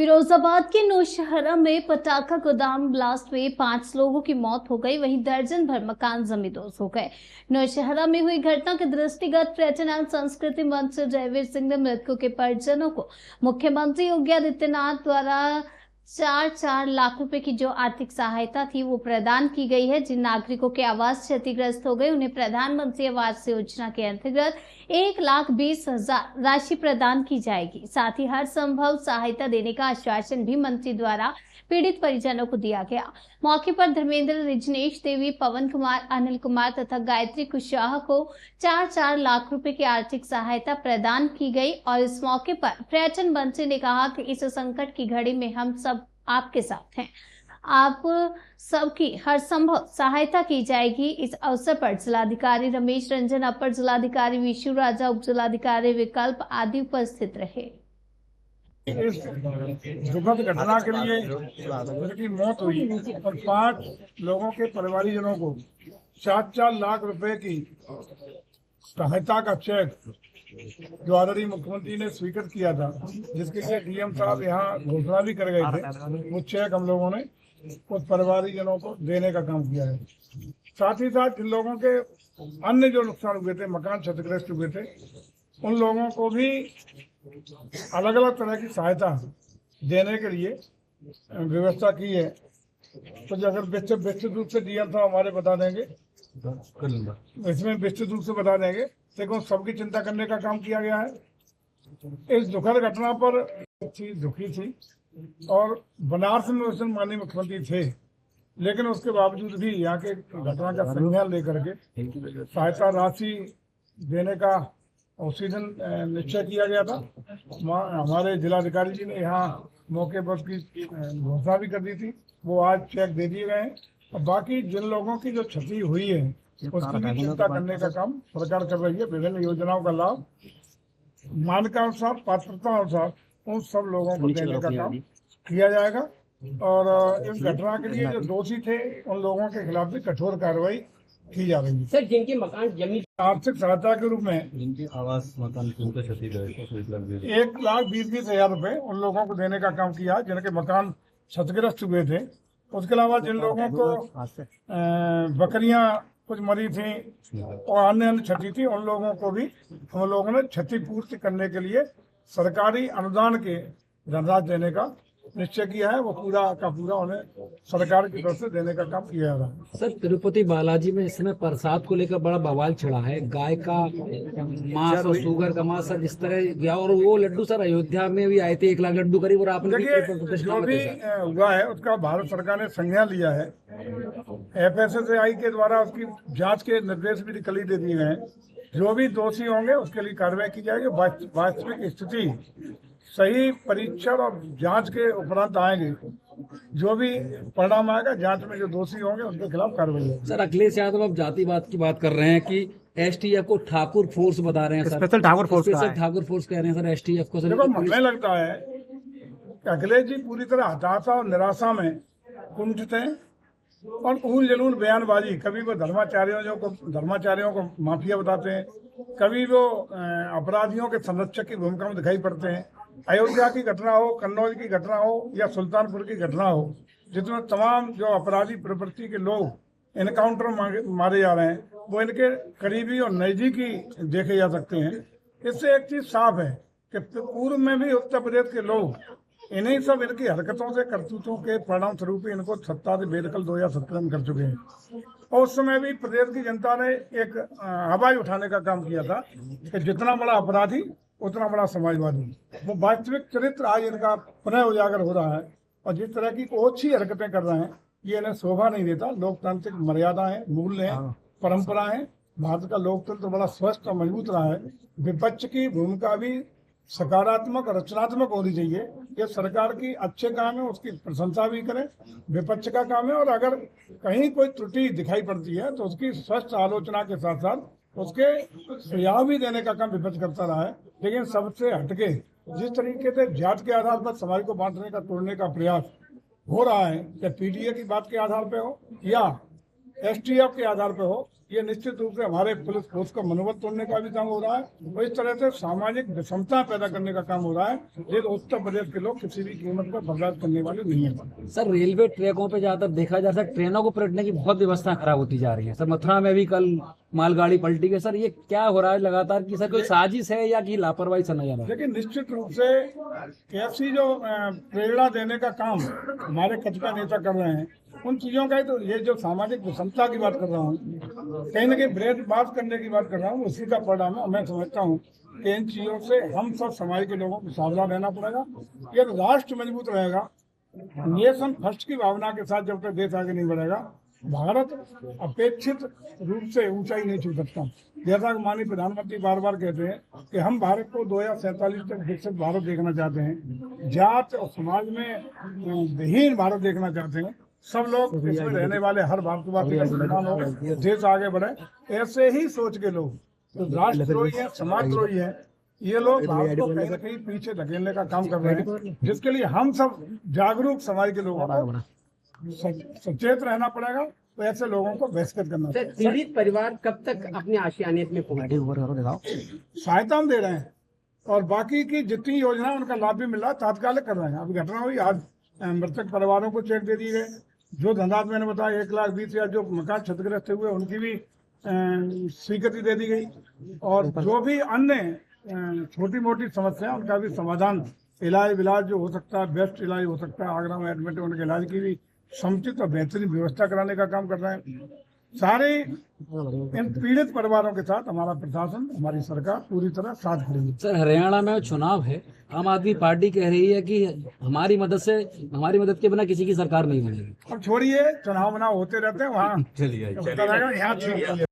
फिरोजाबाद के नौशहरा में पटाखा गोदाम ब्लास्ट में 5 लोगों की मौत हो गई, वहीं दर्जन भर मकान जमींदोज हो गए। नौशहरा में हुई घटना के दृष्टिगत पर्यटन एवं संस्कृति मंत्री जयवीर सिंह ने मृतकों के परिजनों को मुख्यमंत्री योगी आदित्यनाथ द्वारा 4-4 लाख रुपए की जो आर्थिक सहायता थी वो प्रदान की गई है। जिन नागरिकों के आवास क्षतिग्रस्त हो गए उन्हें प्रधानमंत्री आवास योजना के अंतर्गत 1,20,000 राशि प्रदान की जाएगी। साथ ही हर संभव सहायता देने का आश्वासन भी मंत्री द्वारा पीड़ित परिजनों को दिया गया। मौके पर धर्मेंद्र, रिजनेश देवी, पवन कुमार, अनिल कुमार तथा गायत्री कुशवाहा को 4-4 लाख रुपए की आर्थिक सहायता प्रदान की गई। और इस मौके पर पर्यटन मंत्री ने कहा कि इस संकट की घड़ी में हम सब आपके साथ हैं, आप सबकी हर संभव सहायता की जाएगी। इस अवसर पर जिलाधिकारी रमेश रंजन, अपर जिलाधिकारी विशु राजा, उप जिलाधिकारी विकल्प आदि उपस्थित रहे। इस दुखद घटना के लिए जिनकी मौत हुई और 5 लोगों के परिवारजनों को 4-4 लाख रुपए की सहायता का चेक जो आदरणीय मुख्यमंत्री ने स्वीकृत किया था, जिसके लिए डीएम साहब यहाँ घोषणा भी कर गए थे, वो चेक हम लोगों ने उस परिवारजनों को देने का काम किया है। साथ ही साथ जिन लोगों के अन्य जो नुकसान हुए थे, मकान क्षतिग्रस्त हुए थे, उन लोगों को भी अलग अलग तरह की सहायता देने के लिए व्यवस्था की है। तो अगर विस्तृत रूप से डीएम साहब हमारे बता देंगे, इसमें विस्तृत रूप से बता देंगे, लेकिन सबकी चिंता करने का काम किया गया है। इस दुखद घटना पर दुखी थी और बनारस में उस दिन माननीय मुख्यमंत्री थे, लेकिन उसके बावजूद भी यहाँ के घटना का संज्ञान लेकर के सहायता राशि देने का उसी दिन निश्चय किया गया था। हमारे जिलाधिकारी जी ने यहाँ मौके पर उसकी घोषणा भी कर दी थी, वो आज चेक दे दिए गए हैं। और बाकी जिन लोगों की जो क्षति हुई है उसकी भी चिंता करने का काम सरकार कर रही है। विभिन्न योजनाओं का लाभ मानकानुसार, पात्रता अनुसार उन सब लोगों को देने का काम किया जाएगा। और इस घटना के लिए जो दोषी थे उन लोगों के खिलाफ भी कठोर कार्रवाई की जा रही है। सर, जिनके मकान जमीन आर्थिक सहायता के रूप में जिनकी आवास मकान क्षति 1,20,000 रुपए उन लोगों को देने का काम किया जिनके मकान क्षतिग्रस्त हुए थे। उसके अलावा जिन लोगों को बकरियां कुछ मरी थी और अन्य क्षति थी, उन लोगों को भी हम लोगों ने क्षतिपूर्ति करने के लिए सरकारी अनुदान के धनराशि देने का निश्चय किया है। वो पूरा का पूरा उन्हें सरकार की तरफ से देने का काम किया जा रहा है। सर, तिरुपति बालाजी में इस समय प्रसाद को लेकर बड़ा बवाल छिड़ा है। गाय का मांस और सुगर का मांस सर जिस तरह गया, और वो लड्डू सर अयोध्या में भी आए थे 1 लाख लड्डू करीब, और आपने देखिए जो भी हुआ है उसका भारत सरकार ने संज्ञान लिया है। FSSAI के द्वारा उसकी जांच के निर्देश भी निकली दे दिए हैं। जो भी दोषी होंगे उसके लिए कार्रवाई की जाएगी। वास्तविक स्थिति सही परीक्षण और जांच के उपरांत आएंगे, जो भी परिणाम आएगा जांच में जो दोषी होंगे उनके खिलाफ कार्रवाई होगी। सर, अखिलेश यादव अब जातिवाद की बात कर रहे हैं कि STF को ठाकुर फोर्स बता रहे हैं सर, स्पेशल ठाकुर फोर्स कह रहे हैं सर STF को। देखो, मुझे लगता है कि अखिलेश जी पूरी तरह हताशा और निराशा में कुंठित हैं और ऊल जलूल बयानबाजी, कभी वो धर्माचार्यों को माफिया बताते हैं, कभी वो अपराधियों के संरक्षक की भूमिका में दिखाई पड़ते हैं। अयोध्या की घटना हो, कन्नौज की घटना हो या सुल्तानपुर की घटना हो, जिसमें तमाम जो अपराधी प्रवृत्ति के लोग एनकाउंटर मारे जा रहे हैं, वो इनके करीबी और नजदीकी देखे जा सकते हैं। इससे एक चीज साफ है कि पूर्व में भी उत्तर प्रदेश के लोग इन्हीं सब इनकी हरकतों से, करतूतों के परिणाम स्वरूप इनको सत्ता से बेदखल 2017 में कर चुके हैं। और उस समय भी प्रदेश की जनता ने एक आवाज उठाने का काम किया था कि जितना बड़ा अपराधी उतना बड़ा समाजवादी। वो वास्तविक चरित्र आज इनका पुनः उजागर हो रहा है और जिस तरह की ओछी हरकतें कर रहे हैं ये इन्हें शोभा नहीं देता। लोकतांत्रिक मर्यादा है, मूल्य है, परंपरा है। भारत का लोकतंत्र बड़ा स्वस्थ और मजबूत रहा है। विपक्ष की भूमिका भी सकारात्मक और रचनात्मक होनी चाहिए। ये सरकार की अच्छे काम है उसकी प्रशंसा भी करें, विपक्ष का काम है। और अगर कहीं कोई त्रुटि दिखाई पड़ती है तो उसकी स्पष्ट आलोचना के साथ साथ उसके सुझाव भी देने का काम विपक्ष करता रहा है। लेकिन सबसे हटके जिस तरीके से जात के आधार पर समाज को बांटने का, तोड़ने का प्रयास हो रहा है, या PTA की बात के आधार पे हो या STF के आधार पे हो, ये निश्चित रूप से हमारे पुलिस फोर्स का मनोबल तोड़ने का भी काम हो रहा है और इस तरह से सामाजिक विषमता पैदा करने का काम हो रहा है, लेकिन उत्तर प्रदेश के लोग किसी भी कीमत पर बर्दाश्त करने वाले नहीं है। सर रेलवे ट्रैकों पे ज्यादातर देखा जा रहा है ट्रेनों को पलटने की बहुत व्यवस्था खराब होती जा रही है। सर मथुरा में भी कल मालगाड़ी पलटी गई। सर ये क्या हो रहा है लगातार कि सर कोई साजिश है या कि लापरवाही से नजर आ रहा है? लेकिन निश्चित रूप से ऐसी जो प्रेरणा देने का काम हमारे कचका नेता कर रहे हैं, उन चीजों का ही तो ये जो सामाजिक विषमता की बात कर रहा हूँ, कहीं न कहीं ब्रेड बात करने की बात कर रहा हूँ, उसी का परिणाम है। मैं समझता हूँ कि इन चीजों से हम सब समाज के लोगों को सावधान रहना पड़ेगा। ये राष्ट्र मजबूत रहेगा, नेशन फर्स्ट की भावना के साथ जब तक देश आगे नहीं बढ़ेगा, भारत अपेक्षित रूप से ऊंचाई नहीं छू सकता। जैसा कि माननीय प्रधानमंत्री बार बार कहते हैं कि हम भारत को 2047 तक विकसित भारत देखना चाहते हैं, जात और समाज में विहीन भारत देखना चाहते हैं। सब लोग इसमें रहने वाले हर भारतवासी का सम्मान हो, देश आगे बढ़े। ऐसे ही सोच के लोग तो राष्ट्रद्रोही है, समाजद्रोही है, ये लोग भारत को कहीं न कहीं पीछे धकेलने का काम कर रहे हैं, जिसके लिए हम सब जागरूक समाज के लोगों को सचेत रहना पड़ेगा। तो ऐसे लोगों को बहिष्कृत करना सर, पीड़ित परिवार कब तक अपने आशियाने में पहुंचे? सहायता हम दे रहे हैं और बाकी की जितनी योजना उनका लाभ भी मिल रहा है, तात्कालिक कर रहे हैं। अभी घटना हुई, आज मृतक परिवारों को चेक दे दिए गए। जो धनराशि मैंने बताया 1,20,000 जो मकान क्षतिग्रस्त हुए उनकी भी स्वीकृति दे दी गई और जो भी अन्य छोटी मोटी समस्या उनका भी समाधान, इलाज जो हो सकता है, बेस्ट इलाज हो सकता है, आगरा में एडमिट होने के इलाज की भी समुचित और बेहतरीन व्यवस्था कराने का काम कर रहे हैं। सारे इन पीड़ित परिवारों के साथ हमारा प्रशासन, हमारी सरकार पूरी तरह साथ खड़ी है। सर हरियाणा में चुनाव है, आम आदमी पार्टी कह रही है कि हमारी मदद के बिना किसी की सरकार नहीं बनेगी। अब छोड़िए, चुनाव होते रहते हैं, वहाँ चलिए होता रहेगा, यहाँ